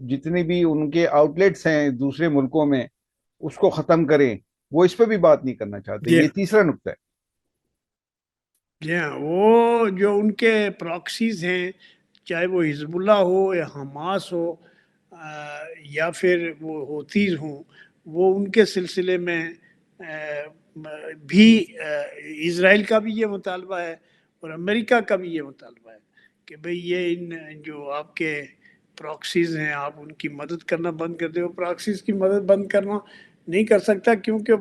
جتنے بھی ان کے آؤٹ لیٹس ہیں دوسرے ملکوں میں اس کو ختم کریں، وہ اس پہ بھی بات نہیں کرنا چاہتے. جی یہ تیسرا نقطہ ہے. جی ہاں، وہ جو ان کے پراکسیز ہیں، چاہے وہ حزب اللہ ہو یا حماس ہو یا پھر وہ ہوتیز ہوں، وہ ان کے سلسلے میں بھی اسرائیل کا بھی یہ مطالبہ ہے اور امریکہ کا بھی یہ مطالبہ ہے کہ بھئی یہ ان جو آپ کے پراکسیز ہیں آپ ان کی مدد کرنا بند کر دیں. وہ پراکسیز کی مدد بند کرنا نہیں کر سکتا، کیونکہ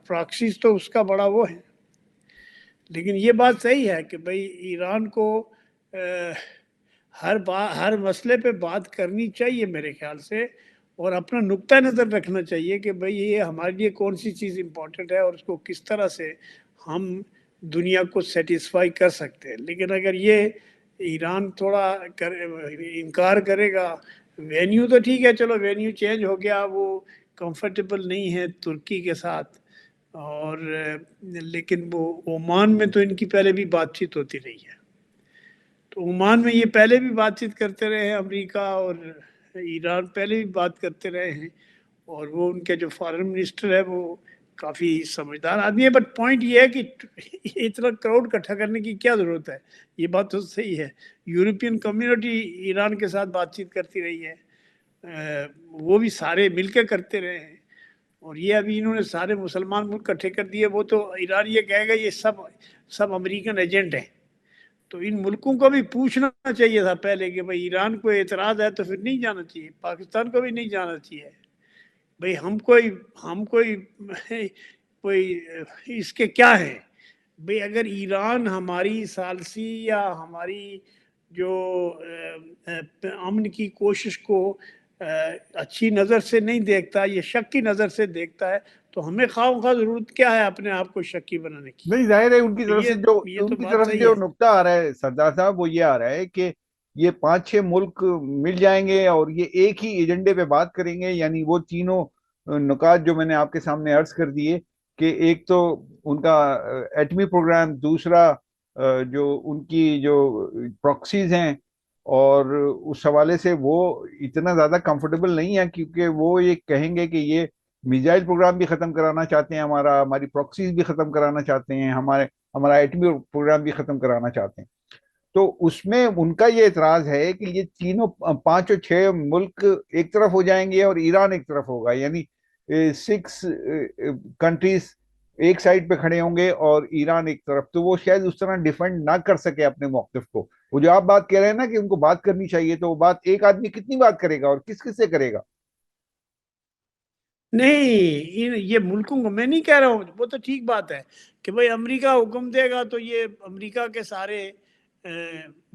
پراکسیز تو اس کا بڑا وہ ہے. لیکن یہ بات صحیح ہے کہ بھئی ایران کو ہر مسئلے پہ بات کرنی چاہیے میرے خیال سے، اور اپنا نقطہ نظر رکھنا چاہیے کہ بھئی یہ ہمارے لیے کون سی چیز امپورٹنٹ ہے اور اس کو کس طرح سے ہم دنیا کو سیٹسفائی کر سکتے ہیں. لیکن اگر یہ ایران تھوڑا انکار کرے گا، وینیو تو ٹھیک ہے، چلو وینیو چینج ہو گیا، وہ کمفرٹیبل نہیں ہے ترکی کے ساتھ، اور لیکن وہ عمان میں تو ان کی پہلے بھی بات چیت ہوتی رہی ہے. تو عمان میں یہ پہلے بھی بات چیت کرتے رہے ہیں، امریکہ اور ایران پہلے بھی بات کرتے رہے ہیں، اور وہ ان کے جو فارن منسٹر ہے وہ کافی سمجھدار آدمی ہے. بٹ پوائنٹ یہ ہے کہ اتنا کراؤڈ اکٹھا کرنے کی کیا ضرورت ہے؟ یہ بات تو صحیح ہے. یورپین کمیونٹی ایران کے ساتھ بات چیت کرتی رہی ہے، وہ بھی سارے مل کے کرتے رہے ہیں، اور یہ ابھی انہوں نے سارے مسلمان ملک اکٹھے کر دیے. وہ تو ایران یہ کہے گا یہ سب امریکن ایجنٹ ہیں. تو ان ملکوں کو بھی پوچھنا چاہیے تھا پہلے کہ بھئی ایران کو اعتراض ہے تو پھر نہیں جانا چاہیے، پاکستان کو بھی نہیں جانا چاہیے. بھئی ہم کوئی اس کے کیا ہے؟ بھئی اگر ایران ہماری ثالثی یا ہماری جو امن کی کوشش کو اچھی نظر سے نہیں دیکھتا، یہ شک کی نظر سے دیکھتا ہے، تو ہمیں خواہ ضرورت کیا ہے اپنے آپ کو شکی بنانے کی؟ نہیں، ظاہر ہے ان کی تو طرف سے یہ تو بات صحیح جو ہے. نقطہ آ رہا ہے سردار صاحب، وہ یہ آ رہا ہے کہ یہ 5-6 ملک مل جائیں گے اور یہ ایک ہی ایجنڈے پہ بات کریں گے. یعنی وہ تینوں نکات جو میں نے آپ کے سامنے عرض کر دیے کہ ایک تو ان کا ایٹمی پروگرام، دوسرا جو ان کی جو پراکسیز ہیں، اور اس حوالے سے وہ اتنا زیادہ کمفرٹیبل نہیں ہے کیونکہ وہ یہ کہیں گے کہ یہ میزائل پروگرام بھی ختم کرانا چاہتے ہیں، ہماری پراکسیز بھی ختم کرانا چاہتے ہیں، ہمارا ایٹمی پروگرام بھی ختم کرانا چاہتے ہیں. تو اس میں ان کا یہ اعتراض ہے کہ یہ تینوں 5 اور 6 ملک ایک طرف ہو جائیں گے اور ایران ایک طرف ہوگا. یعنی 6 کنٹریز ایک سائڈ پہ کھڑے ہوں گے اور ایران ایک طرف. تو وہ شاید اس طرح ڈیفینڈ نہ کر سکے اپنے موقف کو. وہ جو آپ بات کہہ رہے ہیں نا کہ ان کو بات کرنی چاہیے، تو وہ بات ایک آدمی کتنی بات کرے گا اور کس کس سے کرے گا؟ نہیں، یہ ملکوں کو میں نہیں کہہ رہا ہوں، وہ تو ٹھیک بات ہے کہ بھئی امریکہ حکم دے گا تو یہ امریکہ کے سارے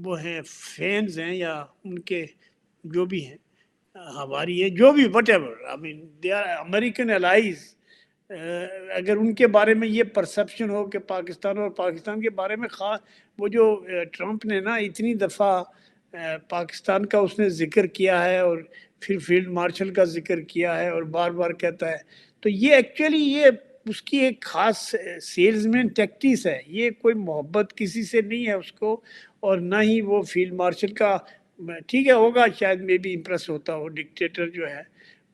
وہ ہیں فینز ہیں یا ان کے جو بھی ہیں ہماری ہے جو بھی whatever I mean they are American allies. اگر ان کے بارے میں یہ پرسپشن ہو کہ پاکستان اور پاکستان کے بارے میں وہ جو ٹرمپ نے نا اتنی دفعہ پاکستان کا اس نے ذکر کیا ہے اور پھر فیلڈ مارشل کا ذکر کیا ہے اور بار بار کہتا ہے، تو یہ ایکچولی یہ اس کی ایک خاص سیلز مین ٹیکٹس ہے. یہ کوئی محبت کسی سے نہیں ہے اس کو، اور نہ ہی وہ فیلڈ مارشل کا ٹھیک ہے ہوگا شاید میں بھی امپریس ہوتا ہو. ڈکٹیٹر جو ہے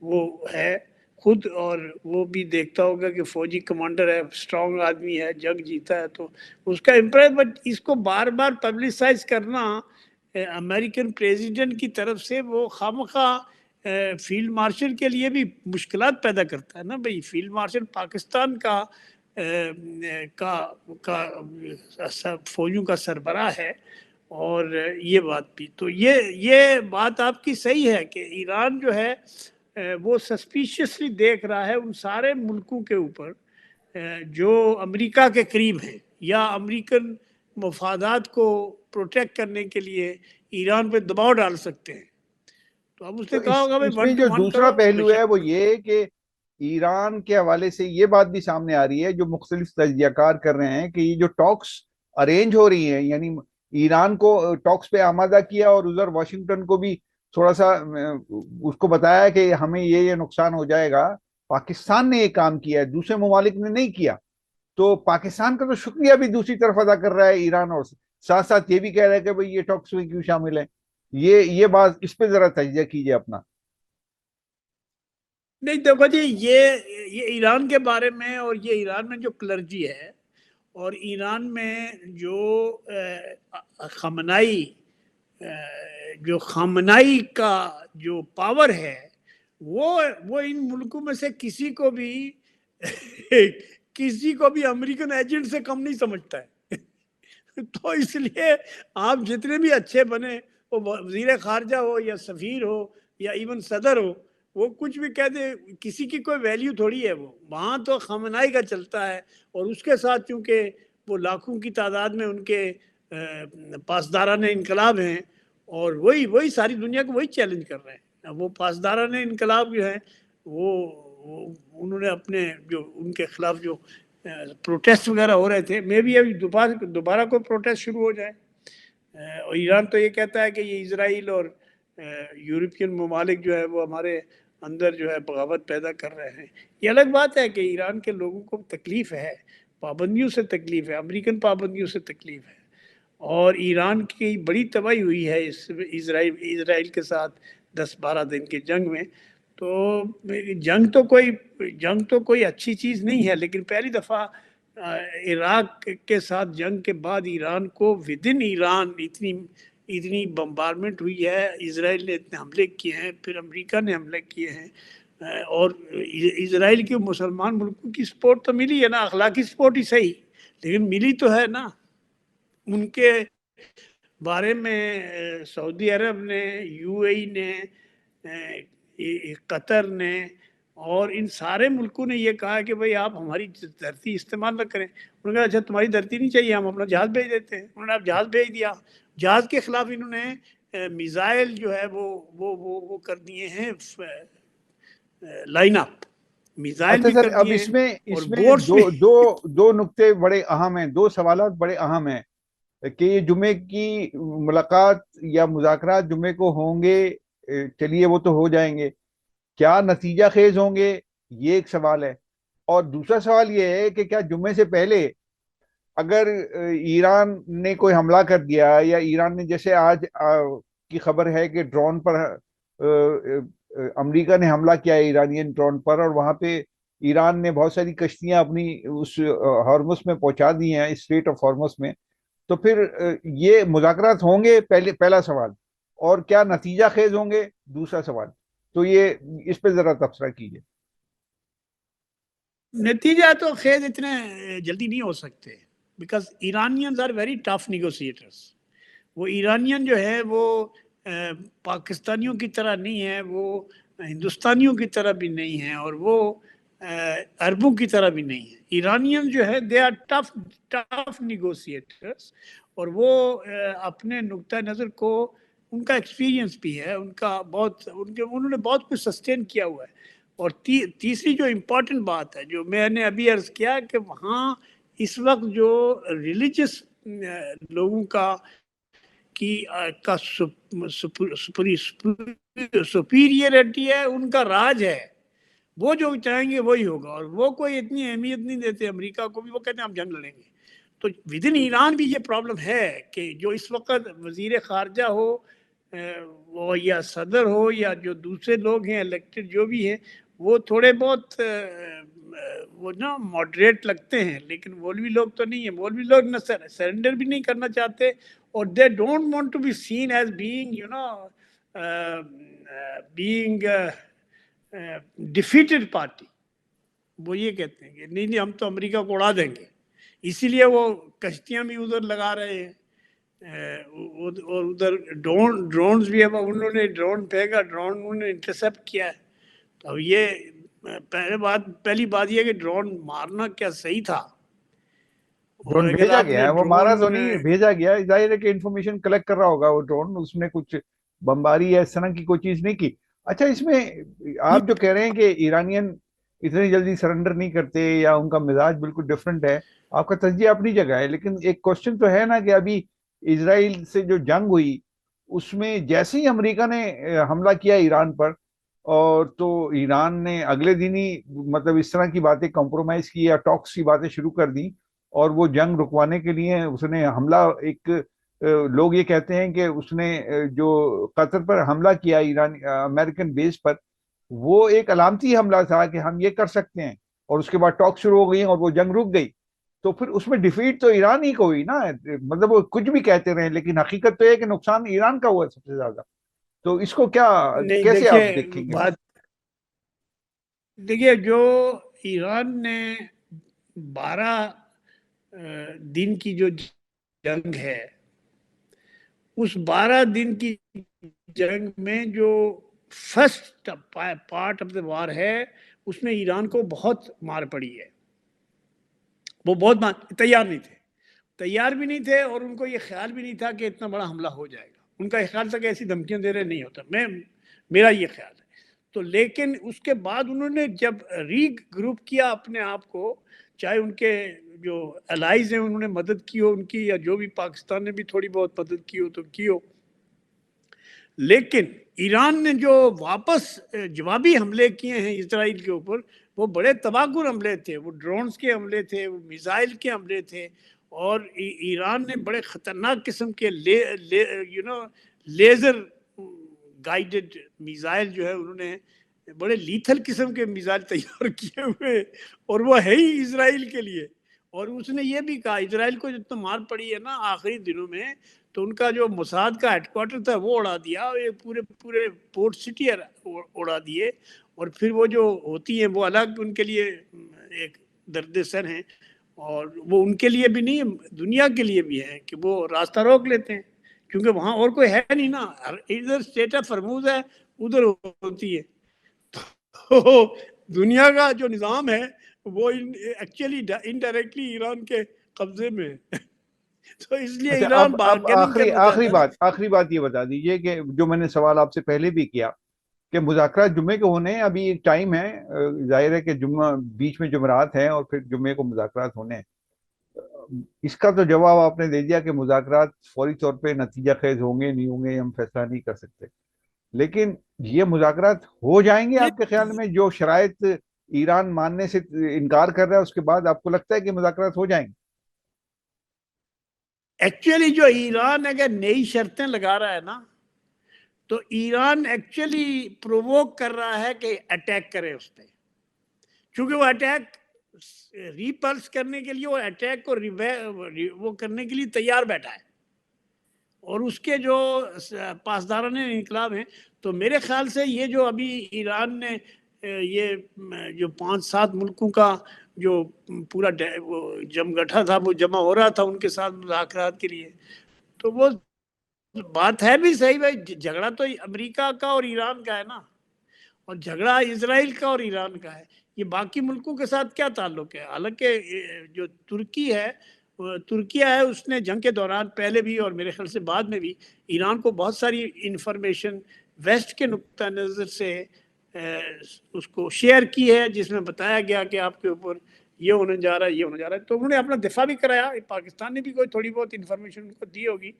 وہ ہے خود، اور وہ بھی دیکھتا ہوگا کہ فوجی کمانڈر ہے، اسٹرانگ آدمی ہے، جنگ جیتا ہے، تو اس کا امپریس. بٹ اس کو بار بار پبلسائز کرنا امریکن پریزیڈنٹ کی طرف سے وہ خواہ فیلڈ مارشل کے لیے بھی مشکلات پیدا کرتا ہے نا. بھئی فیلڈ مارشل پاکستان کا فوجوں کا سربراہ ہے، اور یہ بات بھی تو یہ بات آپ کی صحیح ہے کہ ایران جو ہے وہ سسپیشیسلی دیکھ رہا ہے ان سارے ملکوں کے اوپر جو امریکہ کے قریب ہیں یا امریکن مفادات کو پروٹیکٹ کرنے کے لیے ایران پہ دباؤ ڈال سکتے ہیں. تو اب اس تو نے کہا ہوگا بھائی اس میں 1 جو to 1 دوسرا کرو بے پہلو ہے شک. وہ یہ کہ ایران کے حوالے سے یہ بات بھی سامنے آ رہی ہے، جو مختلف تجزیہ کار کر رہے ہیں کہ یہ جو ٹاکس ارینج ہو رہی ہیں، یعنی ایران کو ٹاکس پہ آمادہ کیا اور ادھر واشنگٹن کو بھی تھوڑا سا اس کو بتایا کہ ہمیں یہ نقصان ہو جائے گا. پاکستان نے یہ کام کیا ہے، دوسرے ممالک نے نہیں کیا. تو پاکستان کا تو شکریہ بھی دوسری طرف ادا کر رہا ہے ایران، اور ساتھ ساتھ یہ بھی کہہ رہا ہے کہ بھئی یہ ٹاکس میں کیوں شامل ہے. یہ بات اس پہ ذرا تجزیہ کیجیے اپنا۔ نہیں دیکھو جی، یہ ایران کے بارے میں، اور یہ ایران میں جو کلرجی ہے، اور ایران میں جو خامنائی جو خامنائی کا جو پاور ہے، وہ ان ملکوں میں سے کسی کو بھی امریکن ایجنٹ سے کم نہیں سمجھتا ہے۔ تو اس لیے آپ جتنے بھی اچھے بنے، وہ وزیر خارجہ ہو یا سفیر ہو یا ایون صدر ہو، وہ کچھ بھی کہہ دے، کسی کی کوئی ویلیو تھوڑی ہے۔ وہ وہاں تو خامنائی کا چلتا ہے، اور اس کے ساتھ چونکہ وہ لاکھوں کی تعداد میں ان کے پاسداران انقلاب ہیں، اور وہی ساری دنیا کو وہی چیلنج کر رہے ہیں۔ وہ پاسداران انقلاب جو ہیں، وہ انہوں نے اپنے جو ان کے خلاف جو پروٹیسٹ وغیرہ ہو رہے تھے، میں بھی ابھی دوبارہ کوئی پروٹیسٹ شروع ہو جائے، اور ایران تو یہ کہتا ہے کہ یہ اسرائیل اور یورپین ممالک جو ہے وہ ہمارے اندر جو ہے بغاوت پیدا کر رہے ہیں۔ یہ الگ بات ہے کہ ایران کے لوگوں کو تکلیف ہے، پابندیوں سے تکلیف ہے، امریکن پابندیوں سے تکلیف ہے، اور ایران کی بڑی تباہی ہوئی ہے اس اسرائیل کے ساتھ 10-12 دن کی جنگ میں۔ تو جنگ تو کوئی اچھی چیز نہیں ہے، لیکن پہلی دفعہ عراق کے ساتھ جنگ کے بعد ایران کو ودن ایران اتنی بمبارمنٹ ہوئی ہے، اسرائیل نے اتنے حملے کیے ہیں، پھر امریکہ نے حملے کیے ہیں، اور اسرائیل کے مسلمان ملکوں کی سپورٹ تو ملی ہے نا، اخلاقی سپورٹ ہی صحیح، لیکن ملی تو ہے نا۔ ان کے بارے میں سعودی عرب نے، یو اے ای نے، قطر نے، اور ان سارے ملکوں نے یہ کہا کہ بھئی آپ ہماری دھرتی استعمال نہ کریں۔ انہوں نے کہا اچھا تمہاری دھرتی نہیں چاہیے، ہم اپنا جہاز بھیج دیتے ہیں۔ انہوں نے آپ جہاز بھیج دیا، جہاز کے خلاف انہوں نے میزائل جو ہے وہ کر دیے ہیں، لائن اپ میزائل اچھا بھی سر، کر اب دیے ہیں، اس میں اور اس میں بورڈز دو بھی۔ دو دو نقطے بڑے اہم ہیں، دو سوالات بڑے اہم ہیں کہ یہ جمعے کی ملاقات یا مذاکرات جمعے کو ہوں گے، چلیے وہ تو ہو جائیں گے، کیا نتیجہ خیز ہوں گے، یہ ایک سوال ہے۔ اور دوسرا سوال یہ ہے کہ کیا جمعے سے پہلے اگر ایران نے کوئی حملہ کر دیا، یا ایران نے جیسے آج کی خبر ہے کہ ڈرون پر امریکہ نے حملہ کیا ہے ایرانین ڈرون پر، اور وہاں پہ ایران نے بہت ساری کشتیاں اپنی اس ہارمس میں پہنچا دی ہیں، اسٹریٹ آف ہارمس میں، تو پھر یہ مذاکرات ہوں گے، پہلا سوال، اور کیا نتیجہ خیز ہوں گے، دوسرا سوال۔ تو یہ اس پہ ذرا تبصرہ کیجیے۔ نتیجہ تو خیز اتنے جلدی نہیں ہو سکتے، بیکاز ایرانینز آر ویری ٹف نیگوسیٹرز۔ وہ ایرانین جو ہے وہ پاکستانیوں کی طرح نہیں ہے، وہ ہندوستانیوں کی طرح بھی نہیں ہے، اور وہ عربوں کی طرح بھی نہیں ہے۔ ایرانین جو ہے دے آر ٹف نیگوسیٹرز، اور وہ اپنے نقطہ نظر کو، ان کا ایکسپیرینس بھی ہے، انہوں نے بہت کچھ سسٹین کیا ہوا ہے۔ اور تیسری جو امپورٹنٹ بات ہے، جو میں نے ابھی عرض کیا، کہ وہاں اس وقت جو ریلیجس لوگوں کا سپیریئرٹی ہے، ان کا راج ہے، وہ جو چاہیں گے وہی ہوگا، اور وہ کوئی اتنی اہمیت نہیں دیتے امریکہ کو بھی، وہ کہتے ہیں ہم جنگ لڑیں گے۔ تو ود ان ایران بھی یہ پرابلم ہے کہ جو اس وقت وزیر خارجہ ہو، وہ یا صدر ہو، یا جو دوسرے لوگ ہیں الیکٹڈ جو بھی ہیں، وہ تھوڑے بہت وہ نا ماڈریٹ لگتے ہیں، لیکن مولوی لوگ تو نہیں ہیں۔ مولوی لوگ نہ سرنڈر بھی نہیں کرنا چاہتے، اور they don't want to be seen as being being defeated party. وہ یہ کہتے ہیں کہ نہیں ہم تو امریکہ کو اڑا دیں گے، اسی لیے وہ کشتیاں بھی ادھر لگا رہے ہیں، اور ادھر ڈرونز بھی ہے، انہوں نے ڈرون پھینکا، ڈرون انہوں نے انٹرسپٹ کیا ہے۔ تو اب یہ پہلی بات یہ کہ ڈرون مارنا کیا صحیح تھا؟ اور ڈرون اگر بھیجا آپ گیا نے ہے، وہ مارا ڈرون تو نہیں، بھیجا گیا ہے، ظاہر ہے کہ انفارمیشن کلیکٹ کر رہا ہوگا وہ ڈرون، اس نے کچھ بمباری یا اس طرح کی کوئی چیز نہیں کی۔ اچھا، اس میں آپ جو کہہ رہے ہیں کہ ایرانین اتنی جلدی سرنڈر نہیں کرتے، یا ان کا مزاج بالکل ڈفرینٹ ہے، آپ کا تجزیہ اپنی جگہ ہے، لیکن ایک کوشچن تو ہے نا کہ ابھی اسرائیل سے جو جنگ ہوئی، اس میں جیسے ہی امریکہ نے حملہ کیا ایران پر، اور تو ایران نے اگلے دن ہی مطلب اس طرح کی باتیں کمپرومائز کی یا ٹاکس کی باتیں شروع کر دی، اور وہ جنگ رکوانے کے لیے اس نے حملہ ایک لوگ یہ کہتے ہیں کہ اس نے جو قطر پر حملہ کیا ایران امریکن بیس پر، وہ ایک علامتی حملہ تھا کہ ہم یہ کر سکتے ہیں، اور اس کے بعد ٹاک شروع ہو گئی اور وہ جنگ رک گئی. تو پھر اس میں ڈیفیٹ تو ایران ہی کو ہوئی نا. مطلب وہ کچھ بھی کہتے رہے لیکن حقیقت تو یہ ہے کہ نقصان ایران کا ہوا ہے سب سے زیادہ. تو اس کو کیا، نہیں کیسے دیکھیے آپ دیکھیں گے؟ بات، دیکھیے جو ایران نے 12 دن کی جو جنگ ہے، اس 12 دن کی جنگ میں جو فرسٹ پارٹ آف دا وار ہے، اس میں ایران کو بہت مار پڑی ہے. وہ بہت تیار نہیں تھے، تیار بھی نہیں تھے، اور ان کو یہ خیال بھی نہیں تھا کہ اتنا بڑا حملہ ہو جائے گا. ان کا یہ خیال تھا کہ ایسی دھمکیاں دے رہے نہیں ہوتا، میرا یہ خیال ہے. تو لیکن اس کے بعد انہوں نے جب ری گروپ کیا اپنے آپ کو، چاہے ان کے جو الائز ہیں انہوں نے مدد کی ہو ان کی، یا جو بھی پاکستان نے بھی تھوڑی بہت مدد کی ہو تو کی ہو، لیکن ایران نے جو واپس جوابی حملے کیے ہیں اسرائیل کے اوپر، وہ بڑے تباہ کن حملے تھے. وہ ڈرونز کے حملے تھے، وہ میزائل کے حملے تھے، اور ایران نے بڑے خطرناک قسم کے لیزر گائیڈڈ میزائل جو ہے، انہوں نے بڑے لیتھل قسم کے میزائل تیار کیے ہوئے، اور وہ ہے ہی اسرائیل کے لیے. اور اس نے یہ بھی کہا اسرائیل کو جتنا مار پڑی ہے نا آخری دنوں میں، تو ان کا جو موساد کا ہیڈ کوارٹر تھا وہ اڑا دیا، اور یہ پورے پورٹ سٹی اڑا دیے. اور پھر وہ جو ہوتی ہیں وہ الگ ان کے لیے ایک درد سر ہیں، اور وہ ان کے لیے بھی نہیں، دنیا کے لیے بھی ہے کہ وہ راستہ روک لیتے ہیں، کیونکہ وہاں اور کوئی ہے نہیں نا. ادھر اسٹیٹ آف فرموز ہے، ادھر ہوتی ہے. تو دنیا کا جو نظام ہے وہ ایکچولی انڈائریکٹلی ایران کے قبضے میں ہے. تو اس لیے اچھا، ایران اب بارگیننگ کرنا چاہتا ہے نا. آخری بات یہ بتا دیجئے کہ جو میں نے سوال آپ سے پہلے بھی کیا کہ مذاکرات جمعے کے ہونے ہیں، ابھی ٹائم ہے، ظاہر ہے کہ جمعہ بیچ میں جمعرات ہیں اور پھر جمعے کو مذاکرات ہونے ہیں. اس کا تو جواب آپ نے دے دیا کہ مذاکرات فوری طور پہ نتیجہ خیز ہوں گے نہیں ہوں گے ہم فیصلہ نہیں کر سکتے. لیکن یہ مذاکرات ہو جائیں گے آپ کے خیال میں؟ جو شرائط ایران ماننے سے انکار کر رہا ہے اس کے بعد آپ کو لگتا ہے کہ مذاکرات ہو جائیں گے؟ ایکچولی جو ایران اگر نئی شرطیں لگا رہا ہے نا، تو ایران ایکچولی پرووک کر رہا ہے کہ اٹیک کرے اس پہ، چونکہ وہ اٹیک ریپلس کرنے کے لیے، وہ اٹیک کو وہ کرنے کے لیے تیار بیٹھا ہے. اور اس کے جو پاسداران انقلاب ہیں، تو میرے خیال سے یہ جو ابھی ایران نے یہ جو 5-7 ملکوں کا جو پورا جمگٹھا تھا، وہ جمع ہو رہا تھا ان کے ساتھ مذاکرات کے لیے، تو وہ بات ہے بھی صحیح بھائی. جھگڑا تو امریکہ کا اور ایران کا ہے نا، اور جھگڑا اسرائیل کا اور ایران کا ہے. یہ باقی ملکوں کے ساتھ کیا تعلق ہے؟ حالانکہ جو ترکی ہے، ترکیہ ہے، اس نے جنگ کے دوران پہلے بھی اور میرے خیال سے بعد میں بھی ایران کو بہت ساری انفارمیشن ویسٹ کے نقطہ نظر سے اس کو شیئر کی ہے، جس میں بتایا گیا کہ آپ کے اوپر یہ ہونے جا رہا ہے، یہ ہونے جا رہا ہے. تو انہوں نے اپنا دفاع بھی کرایا. پاکستان نے بھی کوئی تھوڑی بہت انفارمیشن ان کو دی ہوگی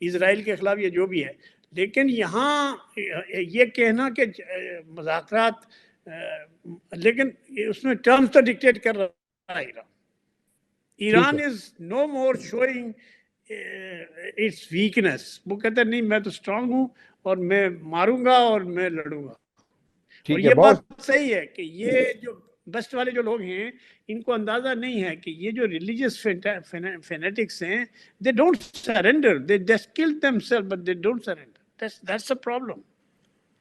اسرائیل کے خلاف، یہ جو بھی ہے. لیکن یہاں یہ کہنا کہ مذاکرات، لیکن اس میں ٹرمز تو ڈکٹیٹ کر رہا ہے ٹھیک ایران ہے، از نو مور شوئنگ اٹس ویکنس. وہ کہتا ہے نہیں میں تو اسٹرانگ ہوں اور میں ماروں گا اور میں لڑوں گا. اور ٹھیک ہے. یہ بات بہت صحیح ہے کہ یہ جو ویسٹ والے جو لوگ ہیں، ان کو اندازہ نہیں ہے کہ یہ جو ریلیجیس فینیٹکس ہیں، they don't surrender, they just kill themselves but they don't surrender. That's the problem.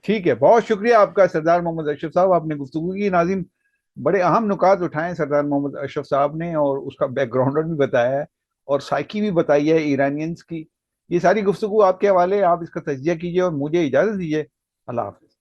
ٹھیک ہے، بہت شکریہ آپ کا سردار محمد اشرف صاحب. آپ نے گفتگو کی. ناظرین، بڑے اہم نکات اٹھائے سردار محمد اشرف صاحب نے، اور اس کا بیک گراؤنڈر بھی بتایا ہے اور سائیکی بھی بتائی ہے ایرانینز کی. یہ ساری گفتگو آپ کے حوالے، آپ اس کا تجزیہ کیجئے اور مجھے اجازت دیجیے. اللہ حافظ.